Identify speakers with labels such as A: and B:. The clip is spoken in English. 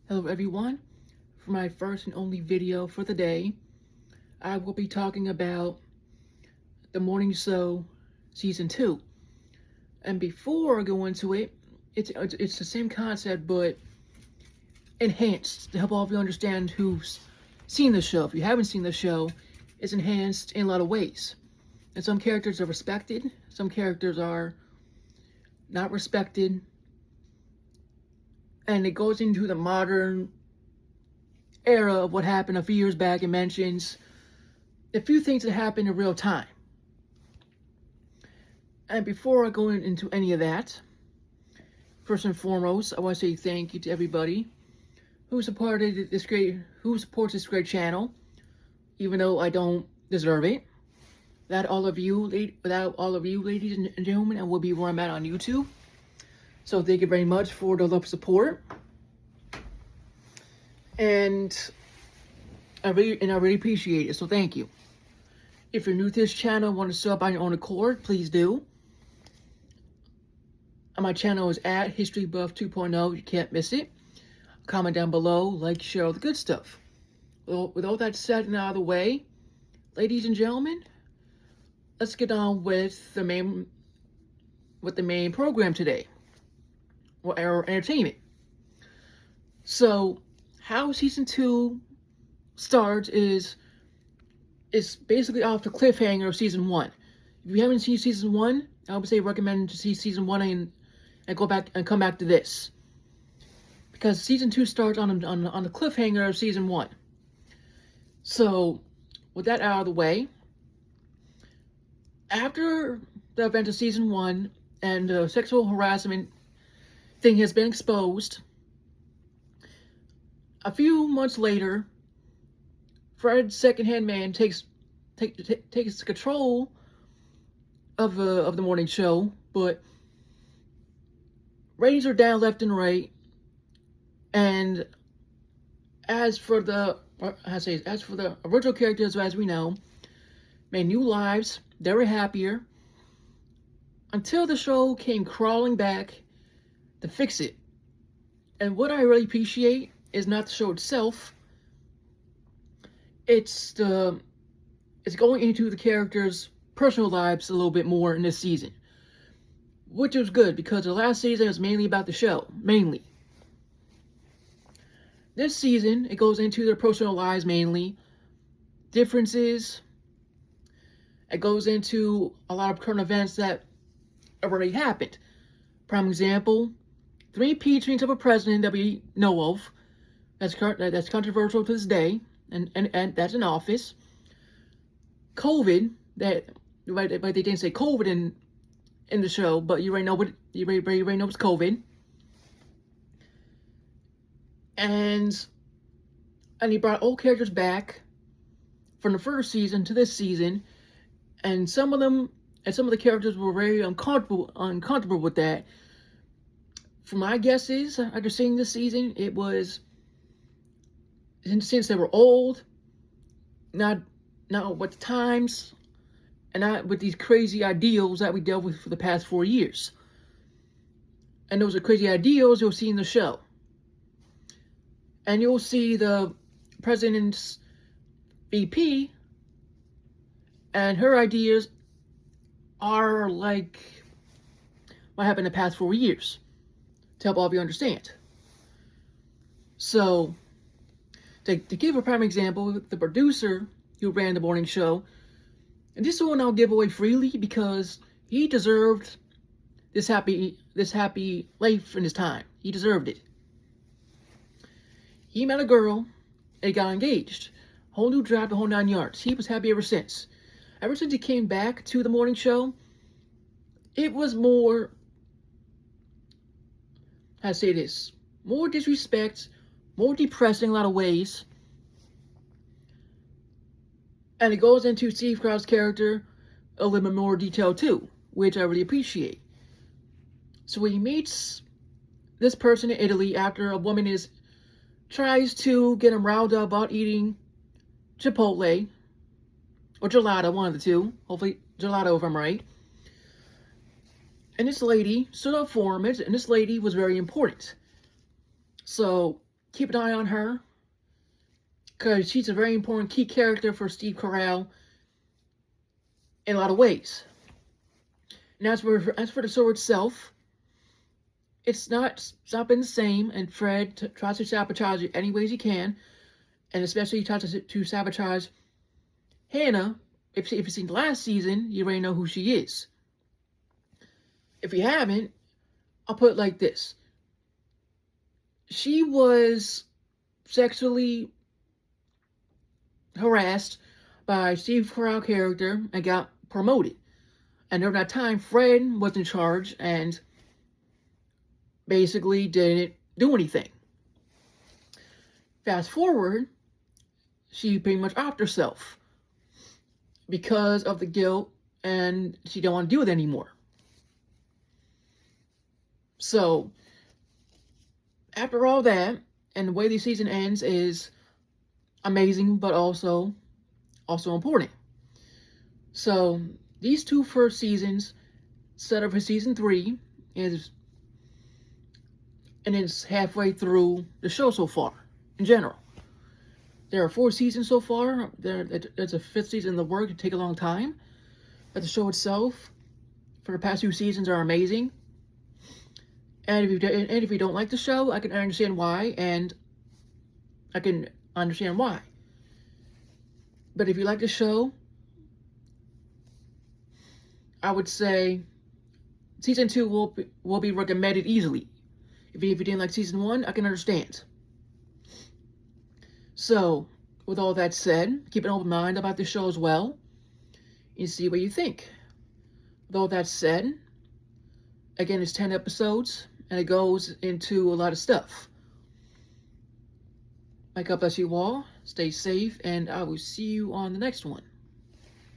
A: Hello everyone. For my first and only video for the day, I will be talking about the morning show season 2. And before I go into it, it's the same concept but enhanced to help all of you understand who's seen the show. If you haven't seen the show, it's enhanced in a lot of ways. And some characters are respected, some characters are not respected, and it goes into the modern era of what happened a few years back. It mentions a few things that happened in real time. And before I go into any of that, first and foremost, I want to say thank you to everybody who supports this great channel, even though I don't deserve it. Without all of you, ladies and gentlemen, I will be where I'm at on YouTube. So thank you very much for the love support. And I really appreciate it, so thank you. If you're new to this channel and want to sub on your own accord, please do. My channel is at History Buff 2.0. You can't miss it. Comment down below, like, share all the good stuff. Well, with all that said and out of the way, ladies and gentlemen, let's get on with the main program today, or our entertainment. So, how season 2 starts is basically off the cliffhanger of season 1. If you haven't seen season 1, I would say recommend to see season 1 and go back and come back to this, because season 2 starts on the cliffhanger of season 1. So, with that out of the way, after the event of season 1 and the sexual harassment thing has been exposed, a few months later, Fred's second-hand man takes control of the morning show, but ratings are down left and right. And as for the original characters, as we know, made new lives. They were happier until the show came crawling back to fix it. And what I really appreciate is not the show itself. It's going into the characters' personal lives a little bit more in this season, which was good because the last season was mainly about the show, mainly. This season, it goes into their personal lives mainly, differences. It goes into a lot of current events that already happened. Prime example, 3 impeachments of a president that we know of. That's controversial to this day, and that's in office. COVID, but they didn't say COVID in the show, but you already know it's COVID. And he brought old characters back from the first season to this season, and some of the characters were very uncomfortable with that. From my guesses, after seeing this season, it was since they were old, not with the times, and not with these crazy ideals that we dealt with for the past 4 years. And those are crazy ideals you'll see in the show. And you'll see the president's VP, and her ideas are like what happened in the past 4 years, to help all of you understand. So, to give a prime example, the producer who ran the morning show, and this one I'll give away freely because he deserved this happy life in his time. He deserved it. He met a girl and got engaged. Whole new job, the whole 9 yards. He was happy ever since. Ever since he came back to the morning show, it was more, how to say this, more disrespect, more depressing in a lot of ways. And it goes into Steve Carell's character a little bit more detail too, which I really appreciate. So he meets this person in Italy after a woman tries to get him riled up about eating Chipotle or gelato, one of the two. Hopefully gelato, if I'm right. And this lady stood up for him, and this lady was very important. So keep an eye on her, because she's a very important key character for Steve Carell in a lot of ways. And as for the show itself, it's not been the same, and Fred tries to sabotage it any ways he can, and especially he tries to sabotage Hannah. If you've seen the last season, you already know who she is. If you haven't, I'll put it like this. She was sexually harassed by Steve Carell character and got promoted. And during that time, Fred was in charge and basically didn't do anything. Fast forward, she pretty much offed herself because of the guilt, and she don't want to do it anymore. So, after all that, and the way the season ends is amazing, but also important. So, these two first seasons set up for season 3 is, and it's halfway through the show so far, in general. There are 4 seasons so far. There's a 5th season in the work. It take a long time. But the show itself, for the past 2 seasons, are amazing. And if you don't like the show, I can understand why, and I can understand why. But if you like the show, I would say season 2 will be recommended easily. If you didn't like season 1, I can understand. So, with all that said, keep an open mind about the show as well, and see what you think. With all that said, again, it's 10 episodes, and it goes into a lot of stuff. God bless you all, stay safe, and I will see you on the next one.